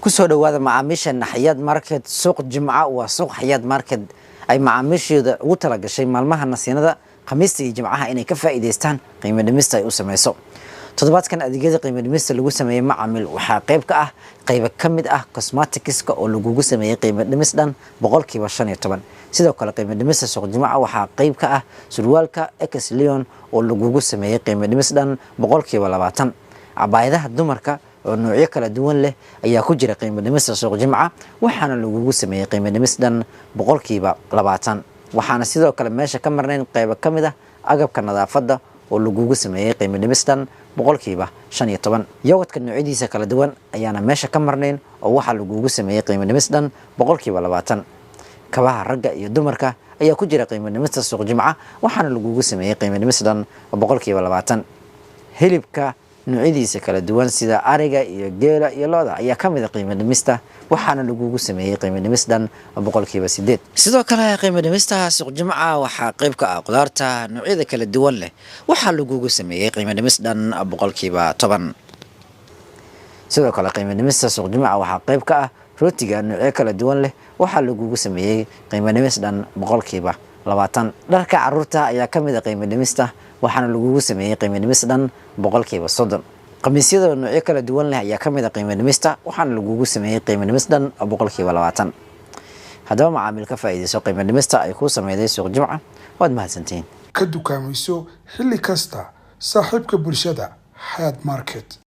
kusoo dhawaada macaamiisha Xayaat Market suuq Jimcaha waa suuq Xayaat Market ay macaamiishooda ugu tala gashay maalmaha nasiinada Khamiista iyo Jimcaha inay ka faa'iideystaan qiimo dhimista ay u sameeyso. Toddobaadkan adeegyada qiimo dhimista lagu sameeyay macaamiil waxaa qayb ka ah qayb ka mid ah cosmeticska oo lagu sameeyay qiimo dhimis dhan 15%. sidoo kale qiimo dhimista suuq Jimcaha waxaa qayb ka ah surwaalka X Leon oo lagu sameeyay qiimo dhimis dhan 20%. Cabaayadaha dumarka oo noocyo kala duwan leh ayaa ku jira qiimo dhimista suuq Jimcaha waxaana lagu sameeyay qiimo dhimis dhan 20%. waxaana sidoo kale meesha ka marnayn qayb ka mid ah agabka nadaafadda oo lagu sameeyay qiimo dhimis dhan 15%. yogurtka noocyadiisa kala duwan ayaana meesha ka marnayn oo waxa lagu sameeyay qiimo dhimis dhan 20%. kabaha ragga iyo dumarka ayaa ku jira qiimo dhimista suuq Jimcaha waxaana lagu sameeyay qiimo dhimis dhan 20%. hilibka noocyadiisa kala duwan sida ariga iyo geela iyo lo'da ayaa ka mid ah qiimo dhimista waxaana lagu sameeyay qiimo dhimis dhan 8%. sidoo kale qiimo dhimista suuq Jimcaha waxaa qayb ka ah qudaarta noocyada kala duwan leh waxaa lagu sameeyay qiimo dhimis dhan 10%. sidoo kale qiimo dhimista suuq Jimcaha waxaa qayb ka ah rootiga noocyo kala duwan leh waxaa lagu sameeyay qiimo dhimis dhan 20%. dharka carruurta ayaa ka mid ah qiimo dhimista waxaana lagu sameeyay qiimo dhimis dhan 30%. qamiisyada noocyo kala duwan leh ayaa ka mid ah qiimo dhimista waxaana lagu sameeyay qiimo dhimis dhan 20%. haddaba macaamiil ka faa'iideyso qiimo dhimista ay ku sameeyay suuq Jimcaha waad mahadsantiin. ka dukaamayso xilli kasta saaxiibka bulshada Xayaat Market.